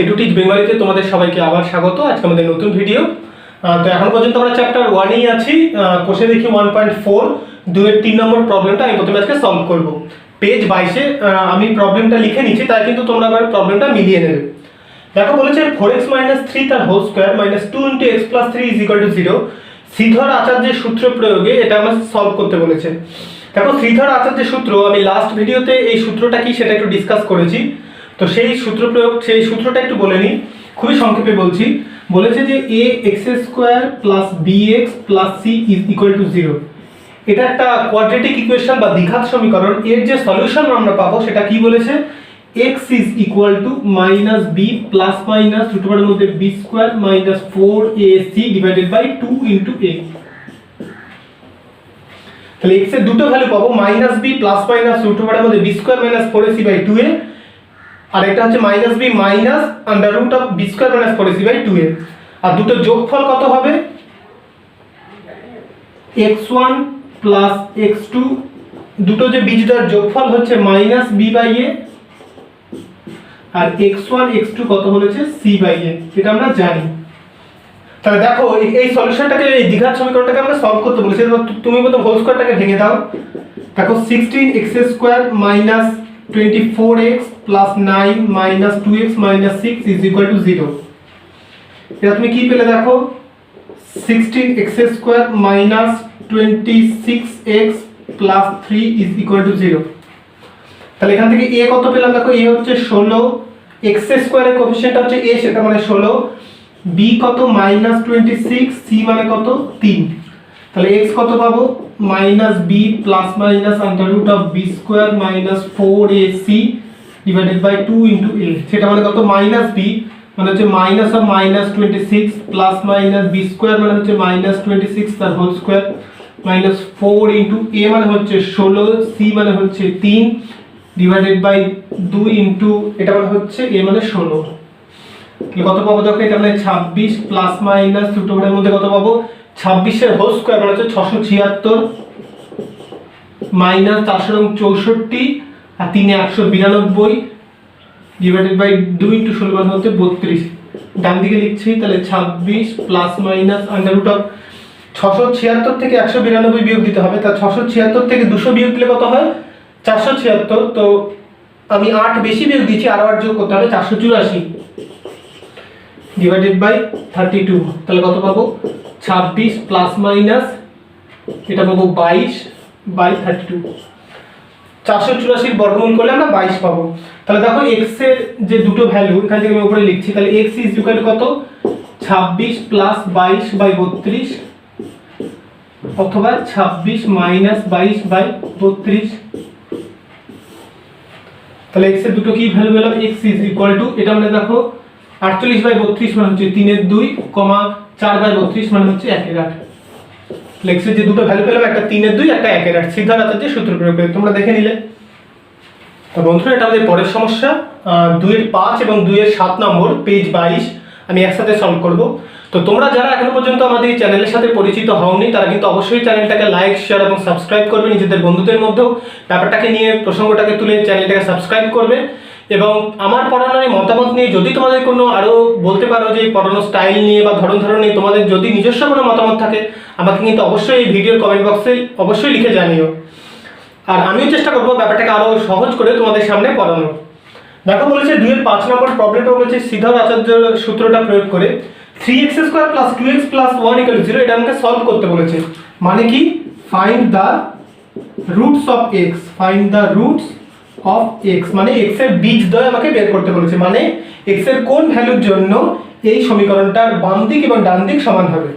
এডুটিজ বেঙ্গলিতে তোমাদের সবাইকে আবার স্বাগত। আজকে আমাদের নতুন ভিডিও। তো এখন পর্যন্ত আমরা চ্যাপ্টার 1-এই আছি। কোষে দেখি 1.4 2-এর 3 নম্বর প্রবলেমটা আমি প্রথমে আজকে সলভ করব। পেজ 22-এ আমি প্রবলেমটা লিখে নিচ্ছি, তাই কিন্তু তোমরা আবার প্রবলেমটা মিলিয়ে নেবে। দেখো বলেছে 4x - 3 তার হোল স্কয়ার -2 × x + 3 = 0। শ্রীধর আচার্যের সূত্র প্রয়োগে এটা আমরা সলভ করতে বলেছে। দেখো শ্রীধর আচার্যের সূত্র, আমি লাস্ট ভিডিওতে এই সূত্রটা কি সেটা একটু ডিসকাস করেছি। তো সেই সূত্র প্রয়োগ, সেই সূত্রটা একটু বলে নিই, খুবই সংক্ষেপে বলছি। বলেছে যে ax² + bx + c = 0। এটা একটা কোয়াড্রেটিক ইকুয়েশন বা দ্বিঘাত সমীকরণ। এর যে সলিউশন আমরা পাবো সেটা কি বলেছে, x = -b ± √এর মধ্যে b² - 4ac / 2 × a। তাহলে x এর দুটো ভ্যালু পাবো, -b ± √এর মধ্যে b² - 4ac / 2a, আর এটা হচ্ছে -b - √b² - 4ac / 2a। আর দুটো যোগফল কত হবে, x1 + x2, দুটো যে বীজদ্বয়ের যোগফল হচ্ছে -b/a, আর x1 x2 কত হচ্ছে c/a, এটা আমরা জানি। তাহলে দেখো এই সলিউশনটাকে, এই দ্বিঘাত সমীকরণটাকে আমরা সলভ করতে বলেছি। তুমি প্রথম হোল স্কয়ারটাকে ভেঙে দাও। দেখো 16x² - 24x + 9 - 2x - 6 = 0। এটা তুমি কি পেলে দেখো, 16x² - 26x + 3 = 0। তাহলে এখান থেকে a কত পেলাম, দেখো a হচ্ছে 16, x² এর কোএফিসিয়েন্ট হচ্ছে a, সেটা মানে 16, b কত -26, c মানে কত 3। তাহলে x কত পাবো, -b ± √b² - 4ac / 2 × a, সেটা মানে কত, -b মানে হচ্ছে -26 + b² মানে হচ্ছে -26 তার হোল স্কয়ার, -4 × a মানে হচ্ছে 16, c মানে হচ্ছে 3 / 2 × এটা মানে হচ্ছে a মানে 16। কত পাবো দেখো, এটা মানে 26 ± √এর মধ্যে কত পাবো, 26 এর হোল স্কয়ার মানে হচ্ছে 676 -464 আর 3 এ 192 / 2 × 16 মানে হচ্ছে 32। ডান দিকে লিখছি, তাহলে 26 ± √676 থেকে 192 বিয়োগ দিতে হবে। তা 676 থেকে 200 বিয়োগ দিলে কত হয়, 476। তো আমি 8 বেশি বিয়োগ দিয়েছি, আরো 8 যোগ করতে হবে, 484 / 32। তাহলে কত পাবো, 26 ± এটা পাবো 22/32। 484 বর্গমূল করলে আমরা 22 পাবো। তাহলে দেখো x এর যে দুটো ভ্যালু এখান থেকে আমি উপরে লিখছি, তাহলে x = কত, 26 + 22/32 অথবা 26 - 22/32। তাহলে x এর দুটো কি ভ্যালু পেলাম, x = এটা মানে দেখো 48/32 মানে হচ্ছে 3 এর 2, 4/32 মানে হচ্ছে 1 এর 8। x এর যে দুটো ভ্যালু পেলাম, একটা 3 এর 2, একটা 1 এর 8, শ্রীধর আচার্যের সূত্র প্রয়োগ করে তোমরা দেখে নিলে। তো বন্ধুরা, এটা আমাদের পরের সমস্যা 2-এর 5 এবং 2-এর 7 নম্বর, পেজ 22 আমি একসাথে সলভ করব। তো তোমরা যারা এখনো পর্যন্ত আমাদের এই চ্যানেলের সাথে পরিচিত হওনি, তারা কিন্তু অবশ্যই চ্যানেলটাকে লাইক, শেয়ার এবং সাবস্ক্রাইব করবে। নিজেদের বন্ধুদের মধ্যেও ব্যাপারটাকে নিয়ে, প্রসঙ্গটাকে তুলে চ্যানেলটাকে সাবস্ক্রাইব করবে। এবং আমার পড়ানোর এই মতামত নিয়ে যদি তোমাদের কোনো আরও বলতে পারো যে পড়ানোর স্টাইল নিয়ে বা ধরন নিয়ে তোমাদের যদি নিজস্ব কোনো মতামত থাকে, আমাকে কিন্তু অবশ্যই এই ভিডিওর কমেন্ট বক্সে অবশ্যই লিখে জানিও। আর আমিও চেষ্টা করবো ব্যাপারটাকে আরও সহজ করে তোমাদের সামনে পড়ানো। দেখো বলেছে 2-এর 5 নম্বর প্রবলেমটা বলেছে শ্রীধর আচার্যের সূত্রটা প্রয়োগ করে 3x² + 2x + 1 = 0 এটা আমাকে সলভ করতে বলেছে। মানে কি, find the roots of x, find the roots of x মানে x এর বীজদ্বয় আমাকে বের করতে বলেছে। মানে x এর কোন ভ্যালুর জন্য এই সমীকরণটার বাম দিক এবং ডান দিক সমান হবে।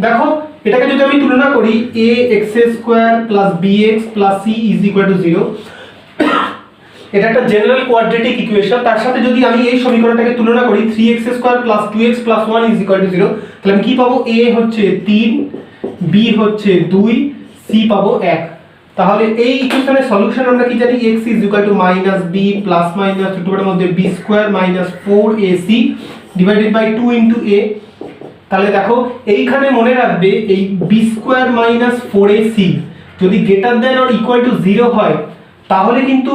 দেখো এটাকে যদি আমি তুলনা করি, ax² + bx + c = 0, এটা একটা জেনারেল কোয়াড্রেটিক ইকুয়েশন। তার সাথে যদি আমি এই সমীকরণটাকে তুলনা করি 3x² + 2x + 1 = 0, তাহলে আমি কি পাবো, a হচ্ছে 3, b হচ্ছে 2, c পাবো 1। তাহলে এই ইকুয়েশনের সলিউশন আমরা কি জানি, x = -b ± √এর মধ্যে b² - 4ac / 2 × a। তাহলে দেখো এইখানে মনে রাখবে, এই b² - 4ac যদি greater than or equal to 0 হয়, তাহলে কিন্তু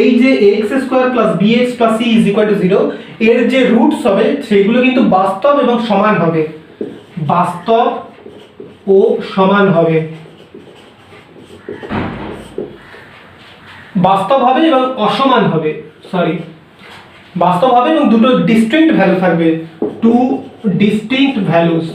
এই যে ax² + bx + c = 0 এর যে রুটস হবে সেগুলো কিন্তু বাস্তব এবং সমান হবে, বাস্তব ও সমান হবে, বাস্তব হবে এবং অসমান হবে, বাস্তব হবে এবং দুটো ডিস্টিংক্ট ভ্যালু থাকবে, two distinct values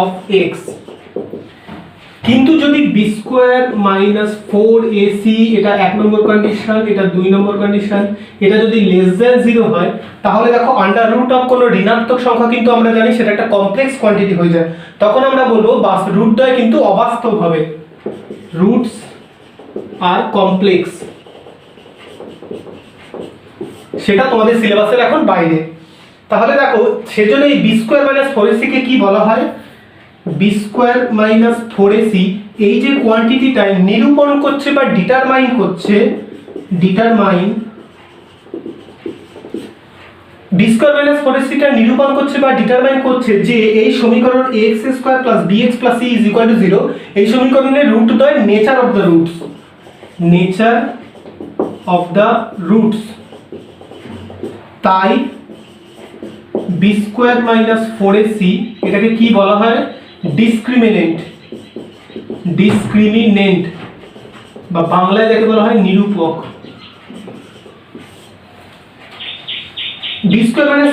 of x। কিন্তু যদি b² - 4ac এটা 1 নম্বর কন্ডিশন, এটা 2 নম্বর কন্ডিশন, এটা যদি <0 হয় তাহলে দেখো আন্ডার রুট অফ কোনো ঋণাত্মক সংখ্যা কিন্তু আমরা জানি সেটা একটা কমপ্লেক্স কোয়ান্টিটি হয়ে যায়, তখন আমরা বলবো রুটদ্বয় কিন্তু অবাস্তব হবে, রুটস আর কমপ্লেক্স, সেটা তোমাদের সিলেবাসের এখন বাইরে। তাহলে দেখো সেজন্য এই b² - 4ac কে কি বলা হয়, b² - 4ac এই যে কোয়ান্টিটিটা নিরূপণ করছে বা ডিটারমাইন করছে, b² - 4ac টা নিরূপণ করছে বা ডিটারমাইন করছে যে এই সমীকরণ ax² + bx + c = 0 এই সমীকরণের রুটদ্বয় nature of the roots, nature of the roots. তাই b² - 4ac এটাকে কি বলা হয়, ডিসক্রিমিনেন্ট বা বাংলায় যাকে বলা হয় নিরূপক। b² -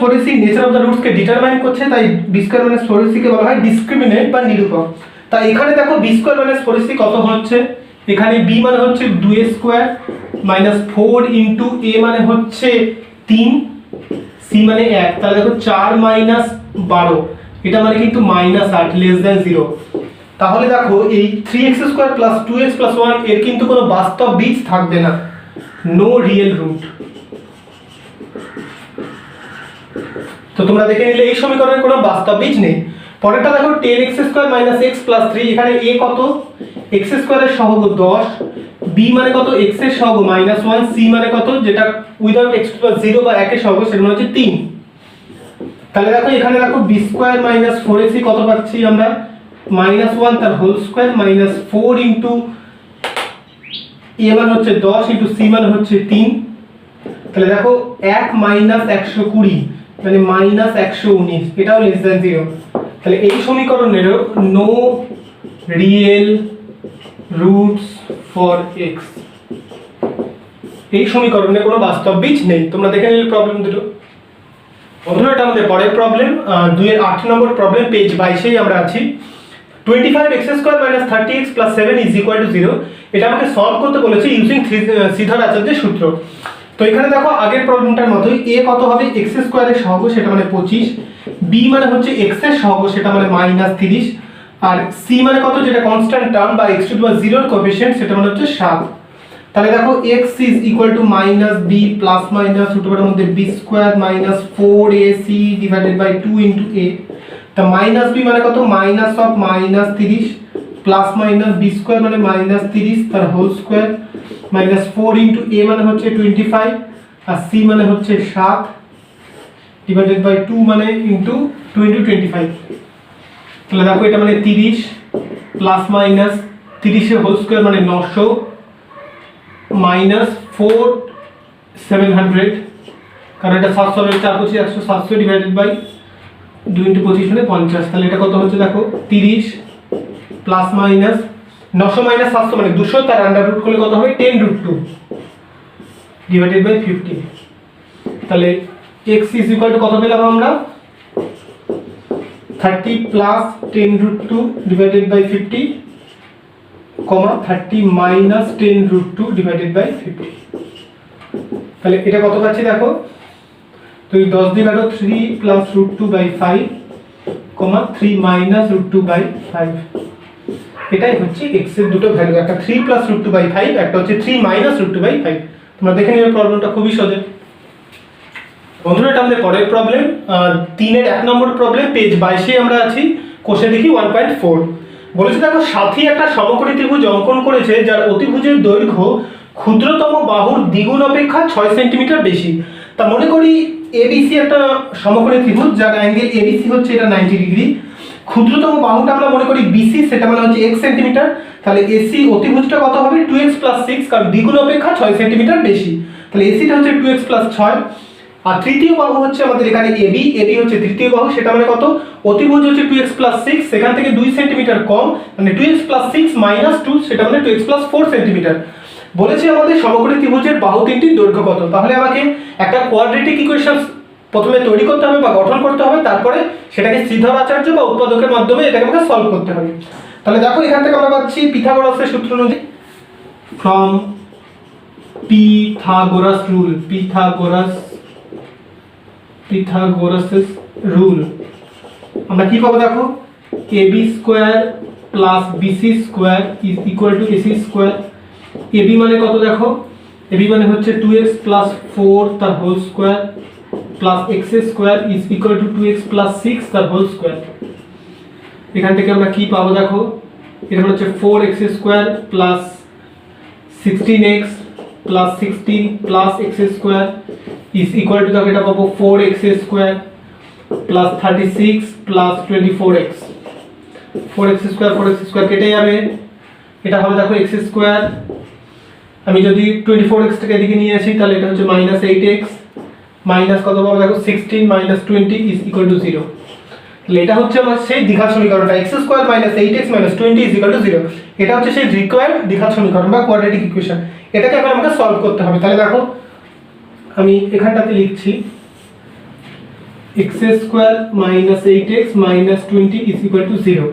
4ac nature of the roots K determine করছে, তাই b² - 4ac কে বলা হয় ডিসক্রিমিনেন্ট বা নিরূপক। তাই এখানে দেখো b² - 4ac কত হচ্ছে, এখানে b মানে হচ্ছে 2a² - 4 * a মানে হচ্ছে 3, c মানে 1, তাহলে দেখো 4 - 12 এটা মানে কিন্তু -8 <0। তাহলে দেখো এই 3x² + 2x + 1 এর কিন্তু কোনো বাস্তব বীজ থাকবে না, নো রিয়েল রুট। তো তোমরা দেখে নিলে এই সমীকরণের কোনো বাস্তব বীজ নেই। পরেরটা দেখো 10x² - x + 3 এখানে a কত, x² এর সহগ 10, b মানে কত x এর সহগ -1, c মানে কত যেটা উইদাউট x0 বা 1 এর সহগ সেটা মানে হচ্ছে 3। তাহলে দেখো এখানে দেখো b² - 4ac কত পাচ্ছি আমরা, -1 তার হোল স্কয়ার -4 * a মানে হচ্ছে 10 * c মানে হচ্ছে 3। তাহলে দেখো 1 - 120 মানে -119 এটাও <0। তাহলে এই সমীকরণেরও no real roots for x, এই সমীকরণে কোনো বাস্তব বীজ নেই। তোমরা দেখে নিলে প্রবলেম দুটো। বন্ধুরা এটা আমাদের পরের প্রবলেম 2 এর 8 নম্বর প্রবলেম, পেজ 22 আমরা আছি। 25x² - 30x + 7 = 0 এটা আমাকে সলভ করতে বলেছে ইউজিং শ্রীধর আচার্যের সূত্র। তো এখানে দেখো আগের প্রবলেমটার মতোই a কত হবে x² এর সহগ সেটা মানে 25, b মানে হচ্ছে x এর সহগ সেটা মানে -30, আর c মানে কত যেটা কনস্ট্যান্ট টার্ম বা x⁻0 এর কোএফিসিয়েন্ট সেটা মানে হচ্ছে 7। তাহলে দেখো x is equal to -b plus minus ছোটটার মধ্যে b² - 4ac / 2 * a। তা -b মানে কত -30 প্লাস মাইনাস b² মানে -30 তার হোল স্কয়ার -4 * a মানে হচ্ছে 25 আর c মানে হচ্ছে 7 / 2 মানে * 2 * 25। তাহলে দেখো এটা মানে 30 প্লাস মাইনাস 30 এর হোল স্কয়ার মানে 900 -4 700 কারণ এটা 700 এর 4 25 100 700 / 2 * 25 মানে 50। তাহলে এটা কত হচ্ছে দেখো 30 প্লাস মাইনাস 900 - 700 মানে 200 তার আন্ডার রুট করলে কত হবে 10√2 / 50। তাহলে x = কত পেলাম আমরা 30 প্লাস 10√2 / 50 30 মাইনাস 10√2 / 50। তাহলে এটা কত পাচ্ছি দেখো, তো এই 10 দিয়ে কাটো 3 প্লাস √2/5 3 মাইনাস √2/5। এটাই হচ্ছে x এর দুটো ভ্যালু, একটা 3 প্লাস √2/5 একটা হচ্ছে 3 মাইনাস √2/5। তোমরা দেখে নিও প্রবলেমটা খুবই সহজ। বন্ধুরা এটা আমাদের পরের প্রবলেম 3 এর 1 নম্বর প্রবলেম, পেজ 22 আমরা আছি। কোষে দেখি 1.4 বলেছে দেখো সাথী একটা সমকোণী ত্রিভুজ অঙ্কন করেছে যার অতিভুজের দৈর্ঘ্য ক্ষুদ্রতম বাহুর দ্বিগুণ অপেক্ষা 6 সেন্টিমিটার বেশি। তা মনে করি ABC একটা সমকোণী ত্রিভুজ যার অ্যাঙ্গেল ABC হচ্ছে এটা 90 ডিগ্রি। ক্ষুদ্রতম বাহুটা আমরা মনে করি বিসি, সেটা মানে হচ্ছে x সেন্টিমিটার। তাহলে এসি অতিভুজটা কত হবে 2x + 6, কারণ দ্বিগুণ অপেক্ষা 6 সেন্টিমিটার বেশি। তাহলে এসিটা হচ্ছে 2x + 6। আর তৃতীয় বাহু হচ্ছে আমাদের এখানে এবি, এবি হচ্ছে তৃতীয় বাহু, সেটা মানে কত, অতিভুজ হচ্ছে 2x + 6, সেখান থেকে 2 সেন্টিমিটার কম, মানে 2x + 6 - 2, সেটা মানে 2x + 4 সেন্টিমিটার। বলেছে আমাদের সমকোণী ত্রিভুজের বাহু তিনটির দৈর্ঘ্য কত। তাহলে আমাকে একটা কোয়াড্রেটিক ইকুয়েশন প্রথমে তৈরি করতে হবে বা গঠন করতে হবে, তারপরে সেটাকে শ্রীধর আচার্য বা উৎপাদকের মাধ্যমে এটাকে আমাকে সলভ করতে হবে। তাহলে দেখো এখান থেকে আমরা পাচ্ছি পিথাগোরাসের সূত্র অনুযায়ী, ফ্রম পিথাগোরাস রুল, পিথাগোরাসের রুল আমরা কি পাবো দেখো, ab square plus bc square is equal two ac square. ab মানে কত দেখো, ab মানে হচ্ছে 2x + 4 তার whole square plus x square is equal to 2x + 6 তার হোল স্কয়ার। এখান থেকে আমরা কি পাবো দেখো, এটা হচ্ছে 4x square plus 16x plus 16 plus x square is equal two, দেখো এটা পাবো 4x square plus 36 plus 24x। 4x square কেটে যাবে, এটা হবে দেখো x স্কয়ার। আমি যদি 24x টাকে এদিকে নিয়ে আসি তাহলে এটা হচ্ছে -8x মাইনাস কত পাবো দেখো 16 - 20 ইজ ইকুয়াল টু 0। তাহলে এটা হচ্ছে আমার সেই দ্বিঘাত সমীকরণটা, x square - 8x - 20 is equal two 0। এটা হচ্ছে সেই রিকোয়ার্ড দ্বিঘাত সমীকরণ বা কোয়াড্রেটিক ইকুয়েশন। এটাকে এখন আমাকে সলভ করতে হবে। তাহলে দেখো আমি এখানটাতে লিখছি x square - 8x - 20 is equal two 0।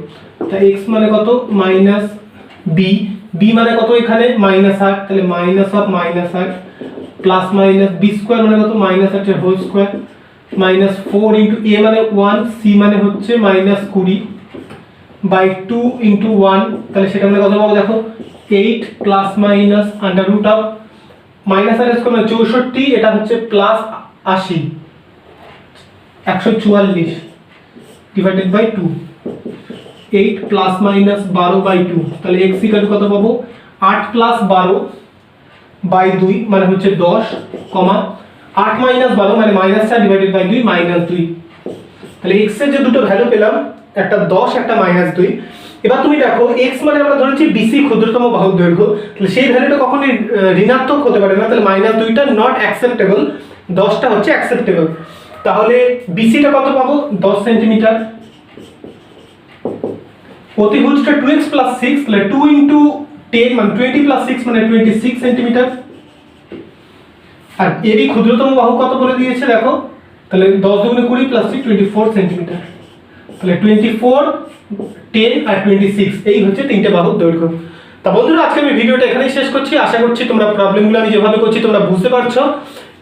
তা x মানে কত -b, b মানে কত এখানে -8, তাহলে -8 প্লাস মাইনাস b স্কয়ার মানে কত -8 এর হোল স্কয়ার -4 ইনটু a মানে 1, c মানে হচ্ছে -20 বাই 2 ইনটু 1, তাহলে সেটা মানে কত পাবো দেখো 8 plus minus under root of -8 square মানে 64, এটা হচ্ছে plus 80 144 divided by 2, 8 plus minus 12 by 2, তাহলে x ইকুয়াল কত পাবো 8 প্লাস 12 বাই 2 মানে হচ্ছে 10, 8 মাইনাস 12 মানে -4 ডিভাইডেড বাই 2 -2। তাহলে x এর যে দুটো ভ্যালু পেলাম, একটা 10 একটা -2। এবার তুমি দেখো x মানে আমরা ধরেছি BC ক্ষুদ্রতম বাহুর দৈর্ঘ্য, তাহলে সেই ভ্যালুটা কখনোই ঋণাত্মক হতে পারে না, তাহলে -2টা নট অ্যাকসেপ্টেবল, 10টা হচ্ছে অ্যাকসেপ্টেবল। তাহলে BC টা কত পাবো 10 সেন্টিমিটার, অতিভুজটা 2x + 6, তাহলে 2 * 10 মানে 20 + 6 মানে 26 সেন্টিমিটার। আর AB ক্ষুদ্রতম বাহু কত বলে দিয়েছে দেখো, তাহলে 10 × 20 + 6 24 সেন্টিমিটার। তাহলে 24, 10 আর 26 এই হচ্ছে তিনটে বাহুর দৈর্ঘ্য। তা বন্ধুরা আজকে আমি ভিডিওটা এখানেই শেষ করছি। আশা করছি তোমরা প্রবলেমগুলো আমি যেভাবে করছি তোমরা বুঝতে পারছো।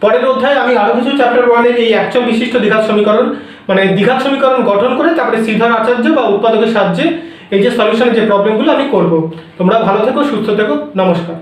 পরের অধ্যায়ে আমি আরো কিছু চ্যাপ্টার 1 এর এই একচল বিশিষ্ট দ্বিঘাত সমীকরণ মানে দ্বিঘাত সমীকরণ গঠন করে তারপরে শ্রীধর আচার্য বা উৎপাদকের সাহায্যে এই যে সলিউশনের যে প্রবলেমগুলো আমি করব। তোমরা ভালো থেকো, সুস্থ থেকো, নমস্কার।